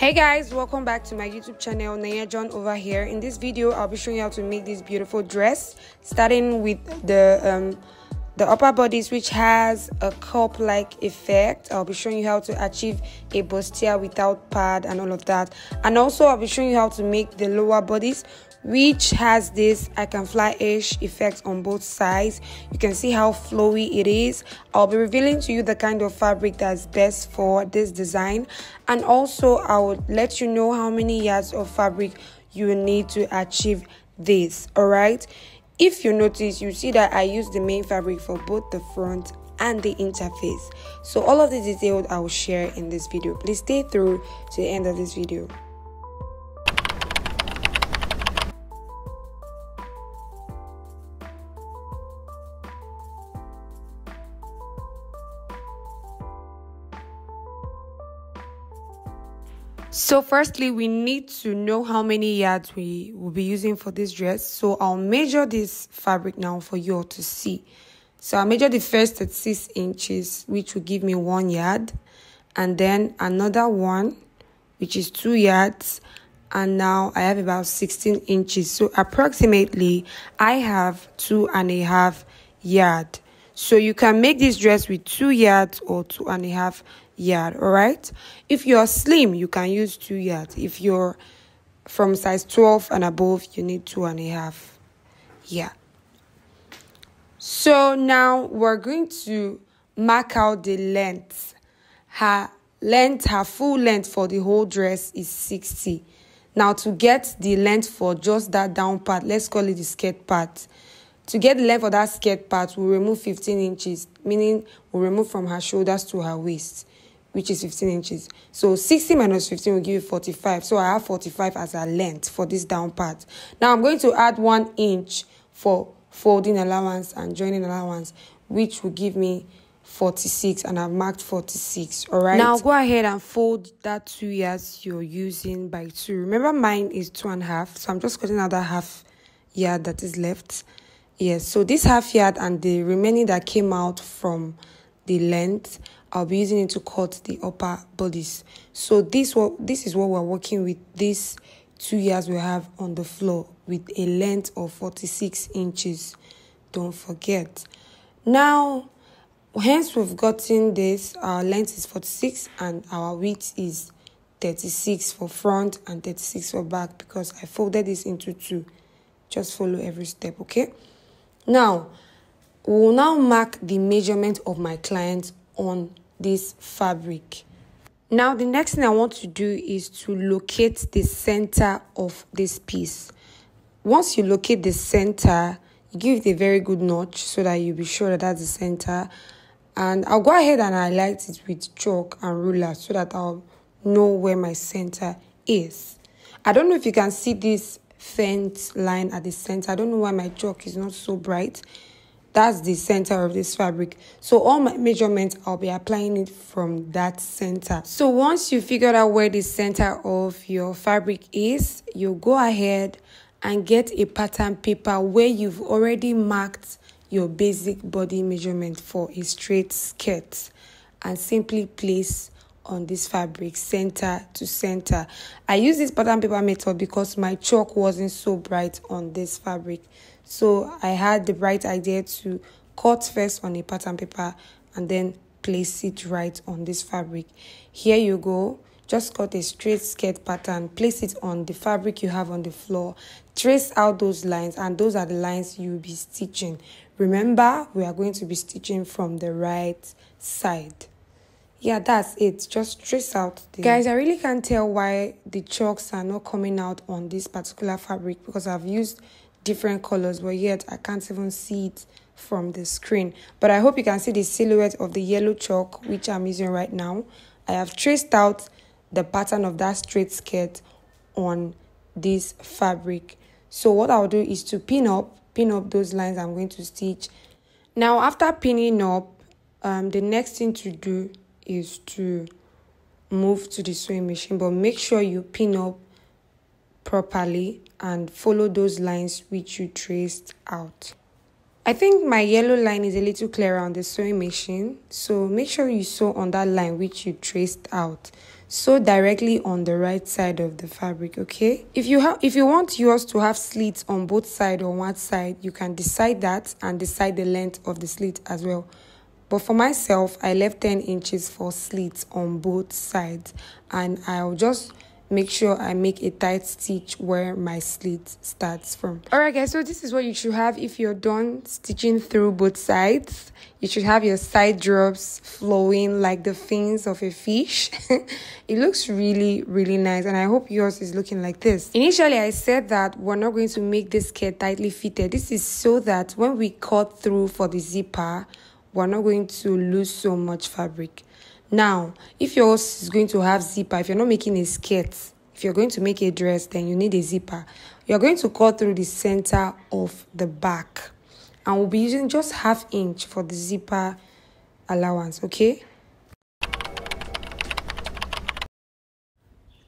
Hey guys, welcome back to my YouTube channel. Naya John over here. In this video I'll be showing you how to make this beautiful dress, starting with the upper bodice, which has a cup like effect. I'll be showing you how to achieve a bustier without pad and all of that, and also I'll be showing you how to make the lower bodice, which has this I can fly-ish effect on both sides. You can see how flowy it is. I'll be revealing to you the kind of fabric that's best for this design, and also I will let you know how many yards of fabric you will need to achieve this. All right, if you notice, you see that I use the main fabric for both the front and the interface. So all of the details I will share in this video. Please stay through to the end of this video. So firstly, we need to know how many yards we will be using for this dress. So I'll measure this fabric now for you all to see. So I'll measure the first at 6 inches, which will give me 1 yard, and then another one, which is 2 yards, and now I have about 16 inches. So approximately I have 2.5 yards. So you can make this dress with 2 yards or 2.5 yards. All right, if you're slim, you can use 2 yards. If you're from size 12 and above, you need 2.5 yards. So now we're going to mark out the length. Her full length for the whole dress is 60. Now to get the length for just that down part, let's call it the skirt part. To get the length of that skirt part, we'll remove 15 inches, meaning we'll remove from her shoulders to her waist, which is 15 inches. So 60 minus 15 will give you 45. So I have 45 as a length for this down part. Now I'm going to add 1 inch for folding allowance and joining allowance, which will give me 46, and I've marked 46. All right. Now go ahead and fold that 2 yards you're using by 2. Remember mine is 2.5, so I'm just cutting out that half yard that is left. Yes, so this half yard and the remaining that came out from the length, I'll be using it to cut the upper bodice. So this is what we're working with. These 2 yards we have on the floor with a length of 46 inches. Don't forget. Now, hence we've gotten this. Our length is 46 and our width is 36 for front and 36 for back, because I folded this into 2. Just follow every step, okay? Now, we'll now mark the measurement of my client on this fabric. Now, the next thing I want to do is to locate the center of this piece. Once you locate the center, you give it a very good notch so that you'll be sure that that's the center. And I'll go ahead and highlight it with chalk and ruler so that I'll know where my center is. I don't know if you can see this faint line at the center. I don't know why my chalk is not so bright. That's the center of this fabric. So all my measurements, I'll be applying it from that center. So once you figured out where the center of your fabric is, you go ahead and get a pattern paper where you've already marked your basic body measurement for a straight skirt, and simply place on this fabric center to center. I use this pattern paper method because my chalk wasn't so bright on this fabric. So I had the bright idea to cut first on a pattern paper and then place it right on this fabric. Here you go. Just cut a straight skirt pattern, place it on the fabric you have on the floor, trace out those lines, and those are the lines you'll be stitching. Remember, we are going to be stitching from the right side. Yeah, that's it. Just trace out the... Guys, I really can't tell why the chalks are not coming out on this particular fabric, because I've used different colors, but yet I can't even see it from the screen. But I hope you can see the silhouette of the yellow chalk, which I'm using right now. I have traced out the pattern of that straight skirt on this fabric. So what I'll do is to pin up those lines I'm going to stitch. Now, after pinning up, the next thing to do is to move to the sewing machine, but make sure you pin up properly and follow those lines which you traced out. I think my yellow line is a little clearer on the sewing machine, so make sure you sew on that line which you traced out. sew directly on the right side of the fabric, okay? If you want yours to have slits on both sides or one side, you can decide that and decide the length of the slit as well. But for myself, I left 10 inches for slits on both sides, and I'll just make sure I make a tight stitch where my slit starts from. Alright guys, so this is what you should have if you're done stitching through both sides. You should have your side drops flowing like the fins of a fish. It looks really, really nice, and I hope yours is looking like this. Initially, I said that we're not going to make this skirt tightly fitted. This is so that when we cut through for the zipper, we're not going to lose so much fabric. Now, if yours is going to have zipper, if you're not making a skirt, if you're going to make a dress, then you need a zipper. You're going to cut through the center of the back. And we'll be using just 1/2 inch for the zipper allowance, okay?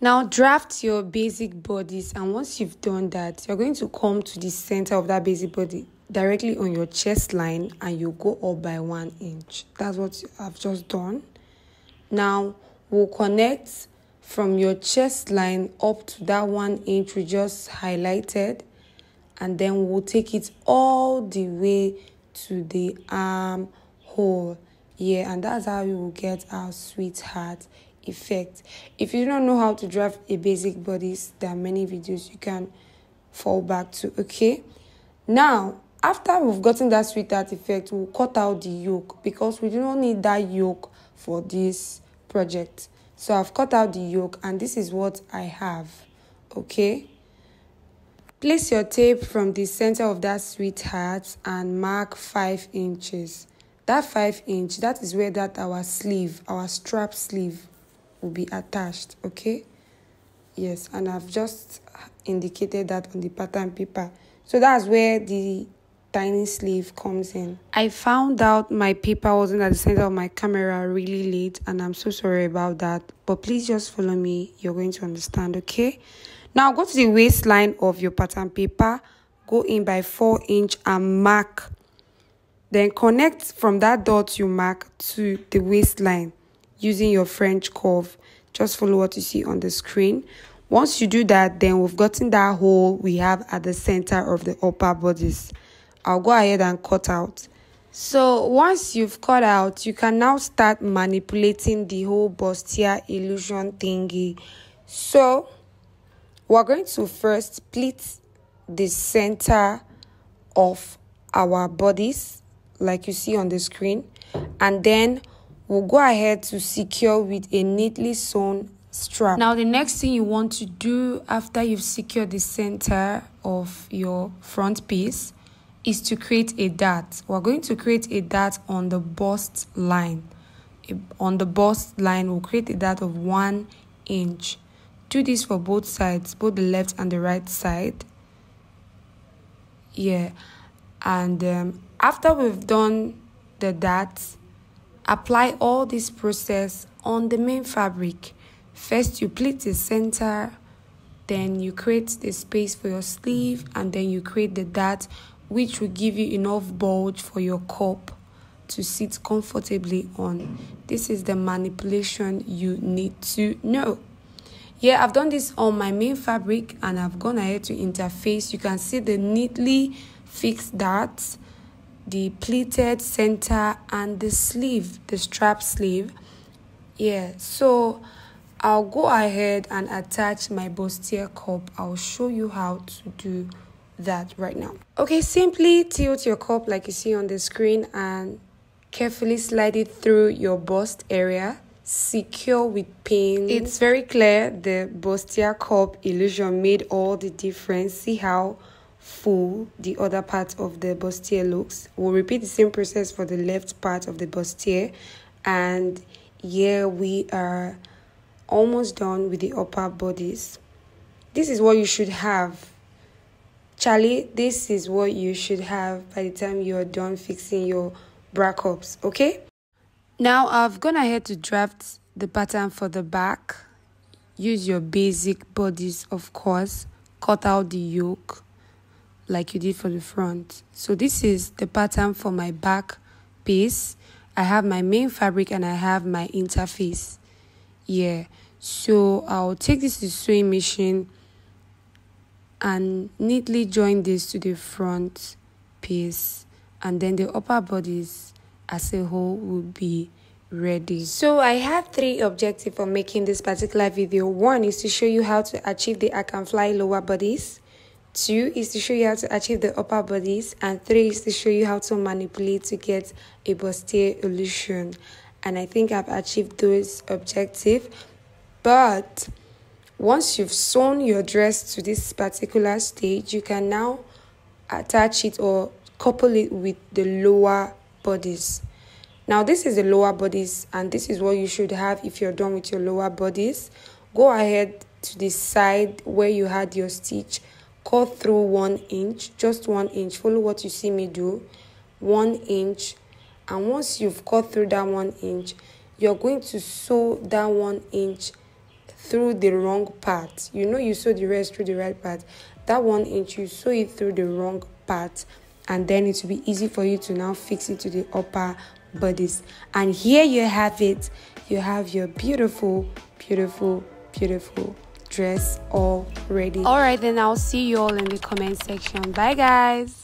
Now, draft your basic bodies, and once you've done that, you're going to come to the center of that basic body directly on your chest line, and you go up by 1 inch. That's what I've just done. Now, we'll connect from your chest line up to that 1 inch we just highlighted, and then we'll take it all the way to the armhole. Yeah, and that's how we will get our sweetheart effect. If you don't know how to draft a basic bodice, there are many videos you can fall back to, okay? Now, after we've gotten that sweetheart effect, we'll cut out the yoke, because we do not need that yoke for this project. So I've cut out the yoke, and this is what I have, okay? Place your tape from the center of that sweetheart and mark 5 inches. That 5 inch, that is where our sleeve, our strap sleeve will be attached, okay? Yes, and I've just indicated that on the pattern paper. So that's where the tiny sleeve comes in. I found out my paper wasn't at the center of my camera really late, and I'm so sorry about that. But please just follow me. You're going to understand, okay? Now go to the waistline of your pattern paper. Go in by 4 inch and mark. Then connect from that dot you mark to the waistline using your French curve. Just follow what you see on the screen. Once you do that, then we've gotten that hole we have at the center of the upper bodice. I'll go ahead and cut out. So once you've cut out, you can now start manipulating the whole bustier illusion thingy. So we're going to first split the center of our bodies, like you see on the screen, and then we'll go ahead to secure with a neatly sewn strap. Now, the next thing you want to do after you've secured the center of your front piece is to create a dart. We're going to create a dart on the bust line. On the bust line, we'll create a dart of 1 inch. Do this for both sides, both the left and the right side. Yeah, and after we've done the dart, apply all this process on the main fabric. First, you pleat the center, then you create the space for your sleeve, and then you create the dart, which will give you enough bulge for your cup to sit comfortably on. This is the manipulation you need to know. Yeah, I've done this on my main fabric, and I've gone ahead to interface. You can see the neatly fixed darts, the pleated center, and the sleeve, the strap sleeve. Yeah, so I'll go ahead and attach my bustier cup. I'll show you how to do that right now. Okay, simply tilt your cup like you see on the screen and carefully slide it through your bust area. Secure with pins. It's very clear the bustier cup illusion made all the difference. See how full the other part of the bustier looks. We'll repeat the same process for the left part of the bustier, and here we are almost done with the upper bodies. This is what you should have. Charlie, this is what you should have by the time you're done fixing your bra cups, okay? Now I've gone ahead to draft the pattern for the back. Use your basic bodies, of course. Cut out the yoke like you did for the front. So this is the pattern for my back piece. I have my main fabric and I have my interface. Yeah, So I'll take this to the sewing machine and neatly join this to the front piece, and then the upper bodies as a whole will be ready. So I had 3 objectives for making this particular video. 1 is to show you how to achieve the I can fly lower bodies. 2 is to show you how to achieve the upper bodies, and 3 is to show you how to manipulate to get a bustier illusion. And I think I've achieved those objectives. But once you've sewn your dress to this particular stage, you can now attach it or couple it with the lower bodies. Now this is the lower bodies, and this is what you should have if you're done with your lower bodies. Go ahead to the side where you had your stitch, cut through 1 inch, just 1 inch. Follow what you see me do, 1 inch. And once you've cut through that 1 inch, you're going to sew that 1 inch through the wrong part. You know you sew the rest through the right part. That 1 inch, you sew it through the wrong part, and then it will be easy for you to now fix it to the upper bodies. And here you have it. You have your beautiful, beautiful, beautiful dress all ready. All right, then I'll see you all in the comment section. Bye guys.